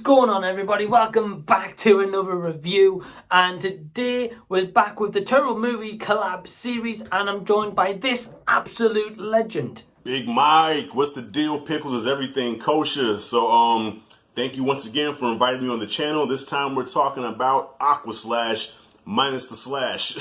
going on, everybody? Welcome back to another review, and today we're back with the terrible movie Collab series, and I'm joined by this absolute legend. Big Mike, what's the deal? Pickles, is everything kosher? So thank you once again for inviting me on the channel. This time we're talking about Aquaslash minus the slash.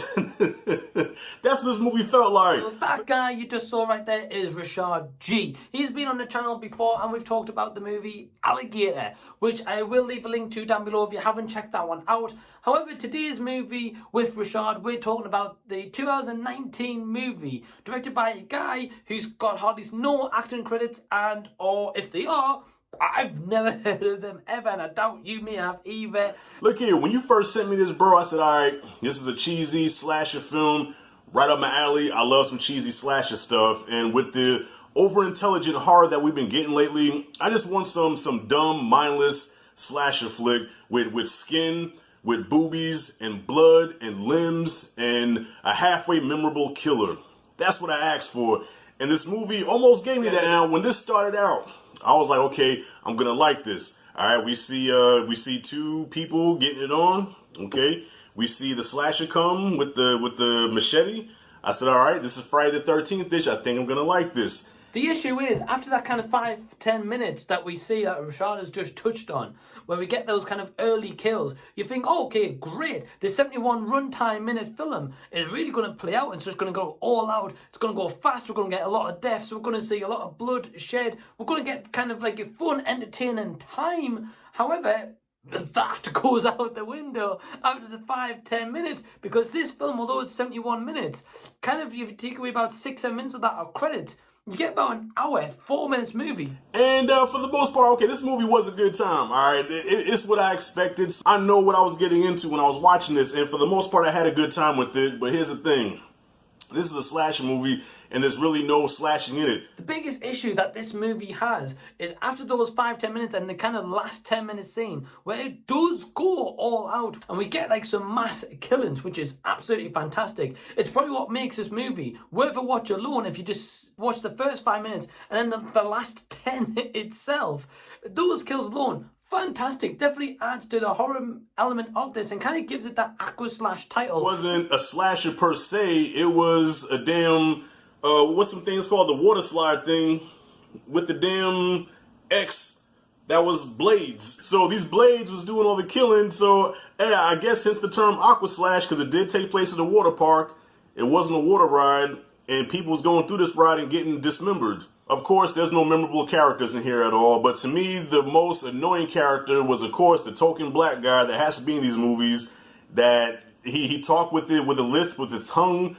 That's what this movie felt like. So that guy you just saw right there is Rashad G. He's been on the channel before, and we've talked about the movie Alligator, which I will leave a link to down below if you haven't checked that one out. However, today's movie with Rashad, we're talking about the 2019 movie directed by a guy who's got hardly no acting credits, and or if they are, I've never heard of them ever, and I doubt you may have either. Look here, when you first sent me this, bro, I said, all right, this is a cheesy slasher film, right up my alley. I love some cheesy slasher stuff, and with the over-intelligent horror that we've been getting lately, I just want some dumb, mindless slasher flick with skin, with boobies, and blood, and limbs, and a halfway memorable killer. That's what I asked for, and this movie almost gave me that. Now, when this started out, I was like, okay, I'm gonna like this. All right, we see two people getting it on. Okay, we see the slasher come with the machete. I said, all right, this is Friday the 13th ish. I think I'm gonna like this. The issue is, after that kind of 5-10 minutes that we see that Rashad has just touched on, where we get those kind of early kills, you think, oh, okay, great, the 71 runtime minute film is really going to play out, and so it's going to go all out, it's going to go fast, we're going to get a lot of deaths, we're going to see a lot of blood shed, we're going to get kind of like a fun, entertaining time. However, that goes out the window after the 5-10 minutes, because this film, although it's 71 minutes, kind of, if you take away about 6-7 minutes of that are credits, you get about an hour, 4 minutes movie. And for the most part, okay, this movie was a good time, all right? It's what I expected. I know what I was getting into when I was watching this, and for the most part, I had a good time with it. But here's the thing. This is a slasher movie, and there's really no slashing in it. The biggest issue that this movie has is after those 5-10 minutes and the kind of last 10 minute scene where it does go all out and we get like some mass killings, which is absolutely fantastic. It's probably what makes this movie worth a watch alone if you just watch the first 5 minutes and then the last 10 itself. Those kills alone, fantastic. Definitely adds to the horror element of this and kind of gives it that Aquaslash title. It wasn't a slasher per se. It was a damn, what's some things called, the water slide thing with the damn X that was blades. So these blades was doing all the killing. So yeah, I guess hence the term Aquaslash, because it did take place at a water park. It wasn't a water ride, and people was going through this ride and getting dismembered. Of course, there's no memorable characters in here at all, but to me, the most annoying character was, of course, the token black guy that has to be in these movies, that he talked with it with a lisp, with his tongue,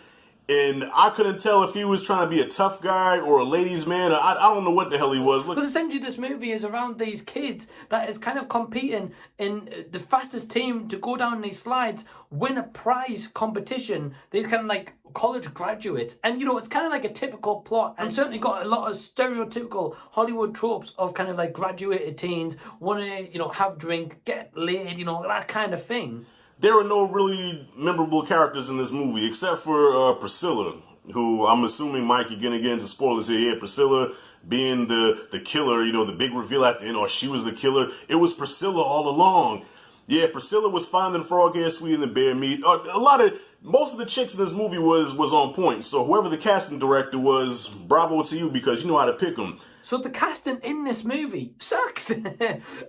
and I couldn't tell if he was trying to be a tough guy or a ladies' man. I don't know what the hell he was. Because essentially this movie is around these kids that is kind of competing in the fastest team to go down these slides, win a prize competition. These kind of like college graduates. And, you know, it's kind of like a typical plot, and certainly got a lot of stereotypical Hollywood tropes of kind of like graduated teens, want to, you know, have drink, get laid, you know, that kind of thing. There are no really memorable characters in this movie, except for Priscilla, who I'm assuming, Mike, you're going to get into spoilers here. Yeah, Priscilla being the killer, you know, the big reveal at the end, or she was the killer. It was Priscilla all along. Yeah, Priscilla was finding frog hair sweeter than bear meat. Most of the chicks in this movie was on point. So whoever the casting director was, bravo to you, because you know how to pick them. So the casting in this movie sucks.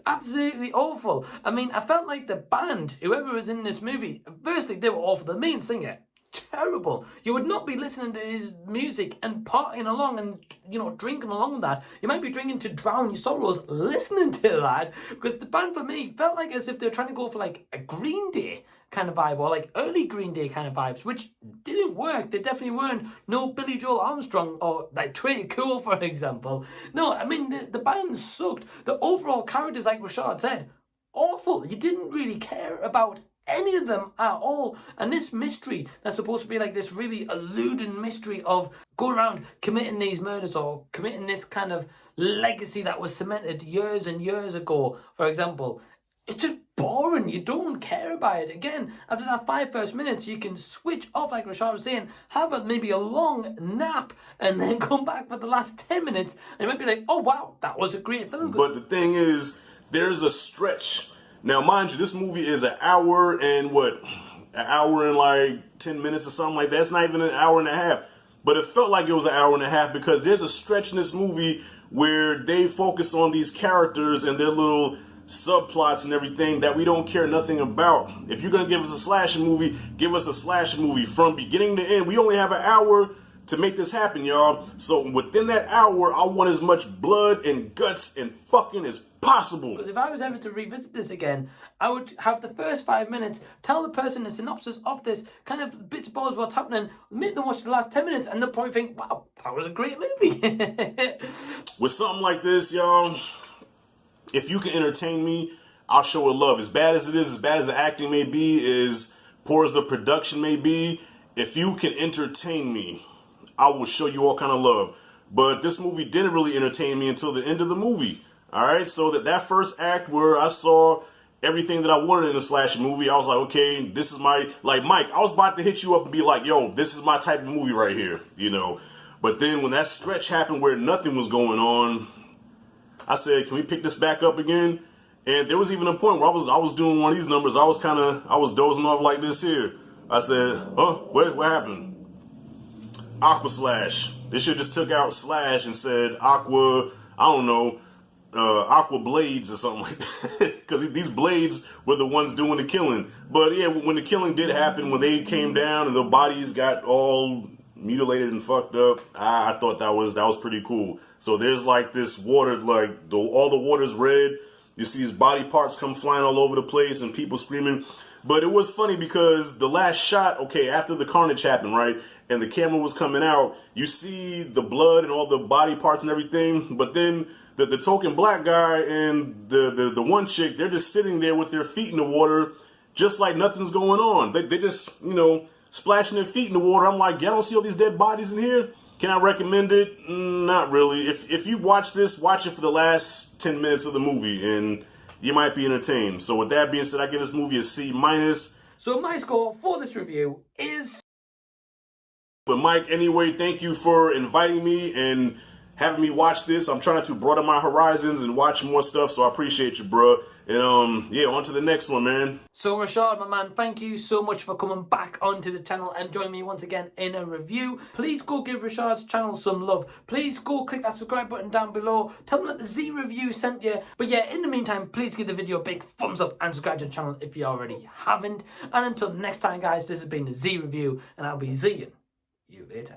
Absolutely awful. I mean, I felt like the band, whoever was in this movie, firstly, they were awful. The main singer, terrible. You would not be listening to his music and partying along and, you know, drinking along with that. You might be drinking to drown your sorrows listening to that, because the band for me felt like as if they're trying to go for like a Green Day kind of vibe, or like early Green Day kind of vibes, which didn't work. They definitely weren't. No Billy Joel Armstrong or like Pretty Cool, for example. No, I mean, the band sucked. The overall characters, like Rashad said, awful. You didn't really care about any of them at all. And this mystery that's supposed to be like this really eluding mystery of going around committing these murders or committing this kind of legacy that was cemented years and years ago, for example, it's just boring. You don't care about it. Again, after that 5 first minutes, you can switch off, like Rashad was saying, have maybe a long nap, and then come back for the last 10 minutes, and you might be like, oh wow, that was a great film. But the thing is, there's a stretch. Now, mind you, this movie is an hour and like 10 minutes or something like that. It's not even an hour and a half. But it felt like it was an hour and a half because there's a stretch in this movie where they focus on these characters and their little subplots and everything that we don't care nothing about. If you're going to give us a slasher movie, give us a slasher movie from beginning to end. We only have an hour to make this happen, y'all. So within that hour, I want as much blood and guts and fucking as possible. Because if I was ever to revisit this again, I would have the first 5 minutes, tell the person a synopsis of this, kind of bits and bobs what's happening, make them watch the last 10 minutes, and they'll probably think, wow, that was a great movie. With something like this, y'all, if you can entertain me, I'll show it love. As bad as it is, as bad as the acting may be, as poor as the production may be, if you can entertain me, I will show you all kind of love. But this movie didn't really entertain me until the end of the movie. All right, so that first act where I saw everything that I wanted in a slasher movie, I was like, okay, this is my, like, Mike, I was about to hit you up and be like, yo, this is my type of movie right here, you know. But then when that stretch happened where nothing was going on, I said, can we pick this back up again? And there was even a point where I was doing one of these numbers. I was dozing off like this here. I said, oh, what happened? Aquaslash. They should just took out slash and said aqua, I don't know, aqua blades or something like that. Because these blades were the ones doing the killing. But yeah, when the killing did happen, when they came down and the bodies got all mutilated and fucked up, I thought that was pretty cool. So there's like this water, like all the water's red. You see these body parts come flying all over the place and people screaming. But it was funny because the last shot, okay, after the carnage happened, right, and the camera was coming out, you see the blood and all the body parts and everything, but then the token black guy and the one chick, they're just sitting there with their feet in the water, just like nothing's going on. They just, you know, splashing their feet in the water. I'm like, y'all don't see all these dead bodies in here? Can I recommend it? Not really. If you watch this, watch it for the last 10 minutes of the movie, and you might be entertained. So with that being said, I give this movie a C-. So my score for this review is... But Mike, anyway, thank you for inviting me and having me watch this. I'm trying to broaden my horizons and watch more stuff, so I appreciate you, bro. And yeah, on to the next one, man. So Rashad, my man, thank you so much for coming back onto the channel and joining me once again in a review. Please go give Rashad's channel some love. Please go click that subscribe button down below. Tell them that the Z Review sent you. But yeah, in the meantime, please give the video a big thumbs up and subscribe to the channel if you already haven't. And until next time, guys, this has been the Z Review, and I'll be Zing you later.